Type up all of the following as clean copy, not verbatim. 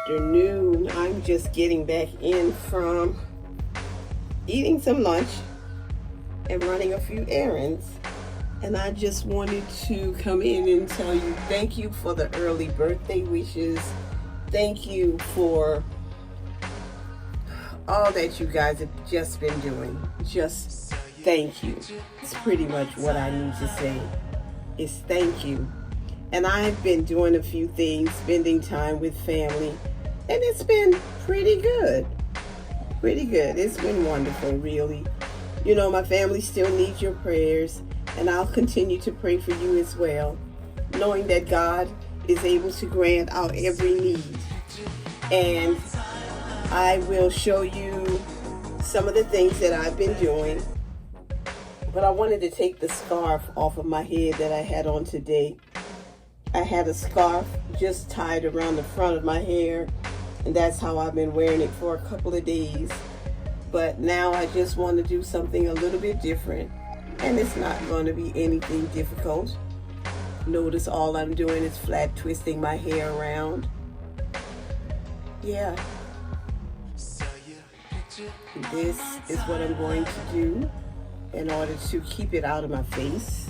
afternoon. I'm just getting back in from eating some lunch and running a few errands. And I just wanted to come in and tell you thank you for the early birthday wishes. Thank you for all that you guys have just been doing. Just thank you. It's pretty much what I need to say is thank you. And I've been doing a few things, spending time with family, and it's been pretty good. Pretty good. It's been wonderful, really. You know, my family still needs your prayers, and I'll continue to pray for you as well, knowing that God is able to grant our every need. And I will show you some of the things that I've been doing. But I wanted to take the scarf off of my head that I had on today. I had a scarf just tied around the front of my hair, and that's how I've been wearing it for a couple of days. But now I just want to do something a little bit different, and it's not going to be anything difficult. Notice all I'm doing is flat twisting my hair around. Yeah. This is what I'm going to do in order to keep it out of my face.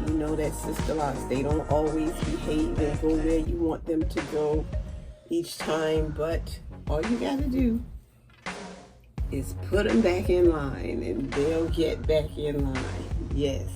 You know that Sisterlocks, they don't always behave and go where you want them to go each time, but all you gotta do is put them back in line and they'll get back in line. Yes.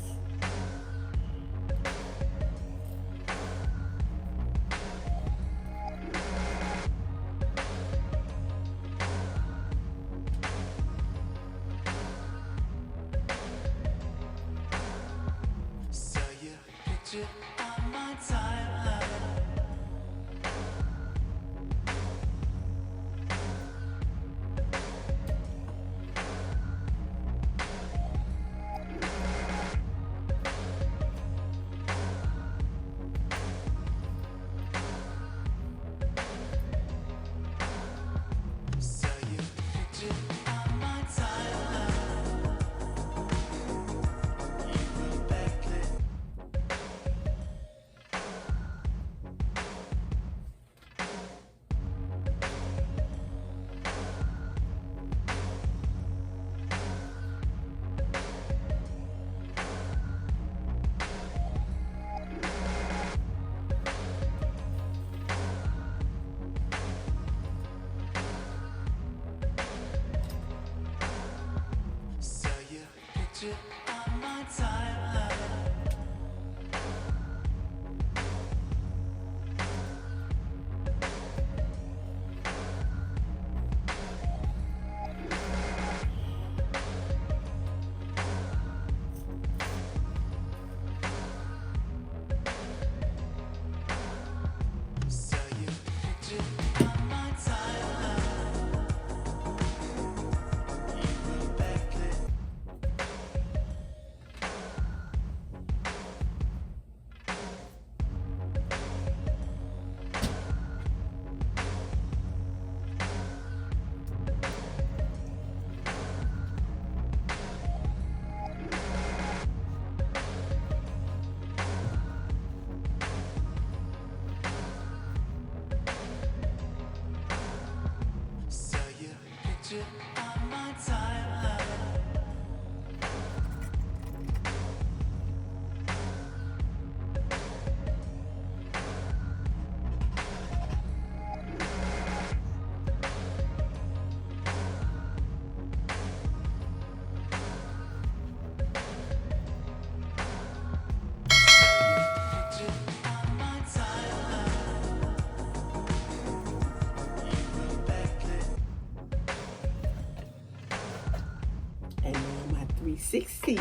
And now my 360,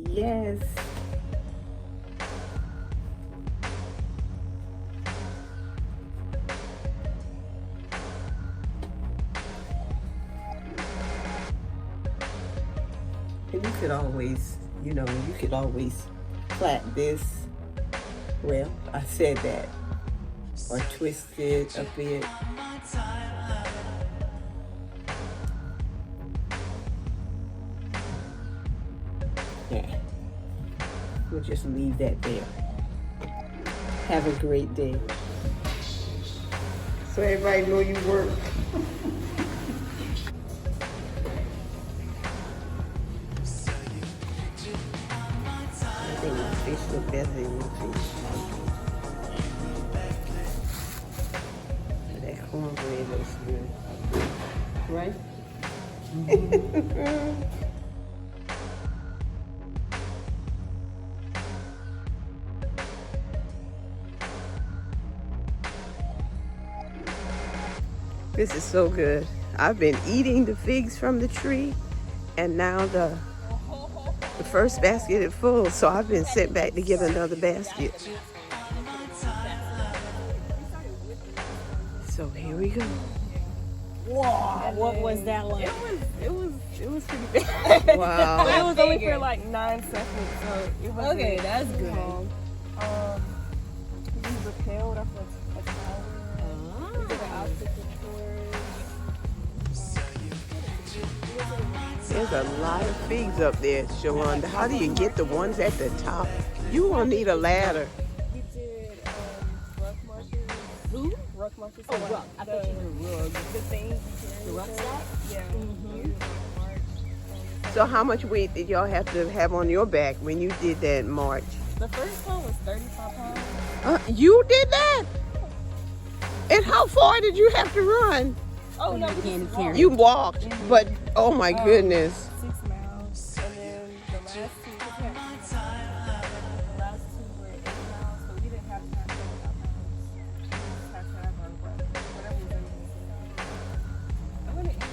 yes. And you could always, you could always plait this Well, I said that. Or twisted a bit. Yeah. We'll just leave that there. Have a great day. So everybody know you work. I think my face look better than your face. That cornbread looks good. Right? This is so good. I've been eating the figs from the tree, and now the first basket is full, so I've been sent back to get another basket. So here we go. Whoa, what was that like? It was pretty bad. Wow. But it was only for like 9 seconds, so it was Okay, that's good. We repelled off a tower. We did an obstacle course. There's a lot of figs up there, Shalonda. How do you get the ones at the top? You won't need a ladder. We did rock markers. Who? Rock markers. Oh, rock. I thought you were rug. The things you carry. The rucksack? Yeah. So how much weight did y'all have to have on your back when you did that march? The first one was 35 pounds. You did that? And how far did you have to run? Oh, no, we Candy just carry. walked. You walked, but oh my goodness. 6 miles. And then the last two, the last two were 8 miles, so we didn't have to have 35 pounds. We just had to have our breath. Whatever was in the I'm going to eat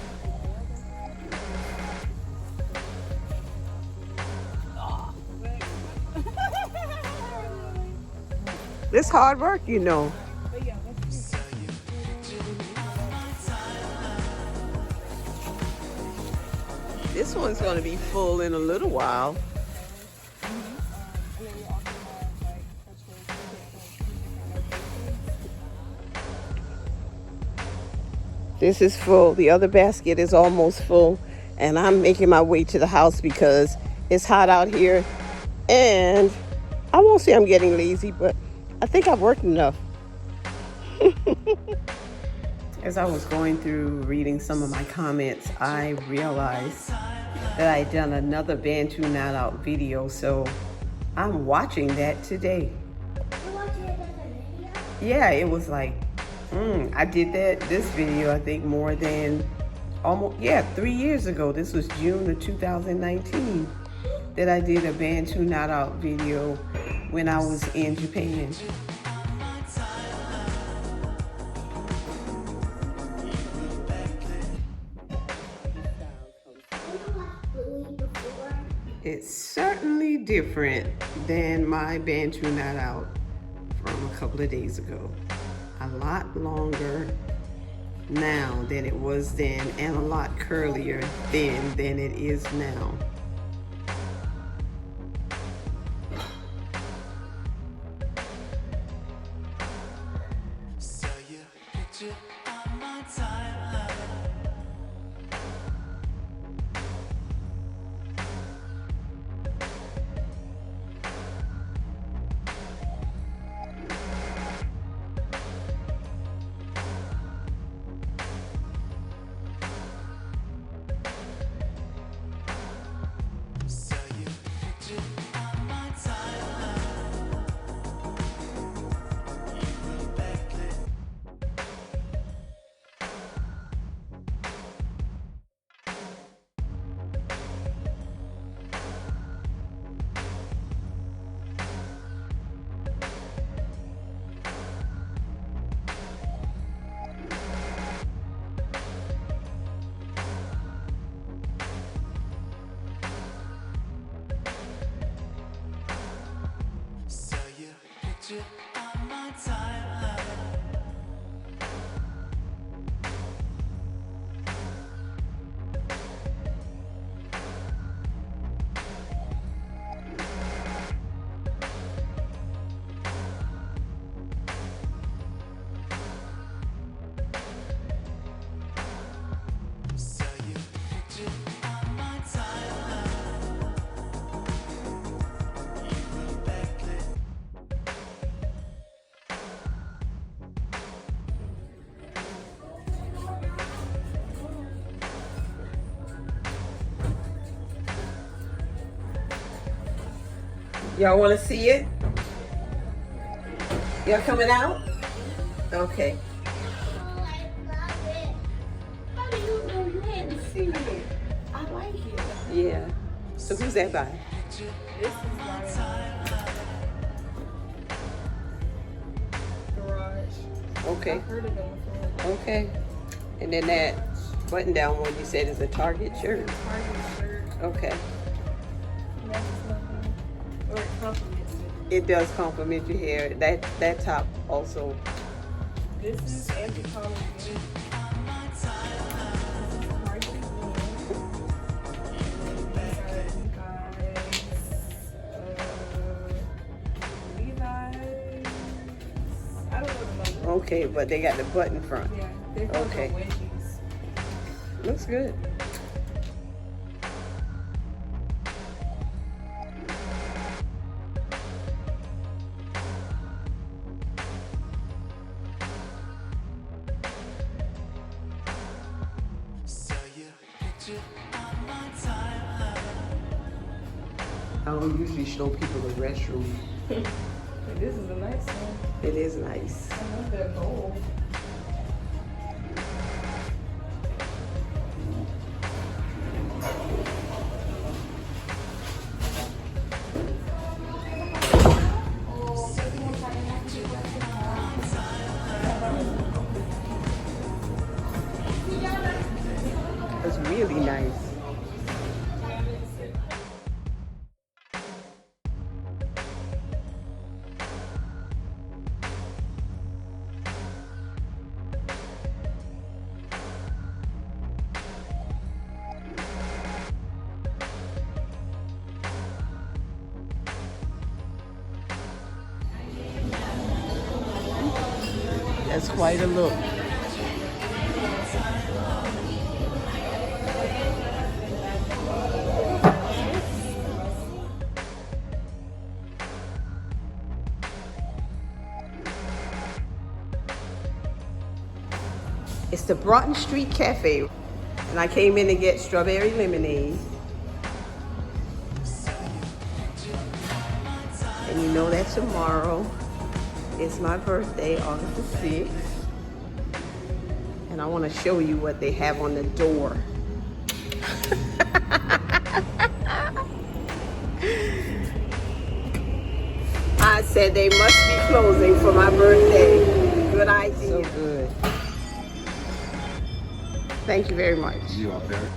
This hard work, you know. But yeah, let's do it. This one's gonna be full in a little while. And then we also have like This is full. The other basket is almost full. And I'm making my way to the house because it's hot out here. And I won't say I'm getting lazy, but I think I've worked enough. As I was going through reading some of my comments, I realized that I had done another Bantu Not Out video, so I'm watching that today. You're watching it as a video? Yeah, it was like, I did this video, I think more than 3 years ago. This was June of 2019 that I did a Bantu Not Out video when I was in Japan. It's certainly different than my Bantu Not Out from a couple of days ago. A lot longer now than it was then, and a lot curlier then than it is now. Y'all want to see it? Y'all coming out? Okay. Oh, I love it. How do you know you hadn't seen it? I like it. Yeah. So who's that by? This is my garage. Okay. I've heard of them before. Okay. And then that button down one you said is a Target shirt. Target shirt. Okay. That's lovely. Or it compliments it. It does complement your hair. That top also. This is anti-color green. I don't know the number. Okay, but they got the button front. Yeah, they're called Okay. wedgies. Looks good. I don't usually show people the restroom. This is a nice one. It is nice. I love that gold. It's really nice. That's quite a look. It's the Broughton Street Cafe, and I came in to get strawberry lemonade. And you know that tomorrow is my birthday, August the 6th. And I want to show you what they have on the door. I said they must be closing for my birthday. Good idea. So good. Thank you very much. You are very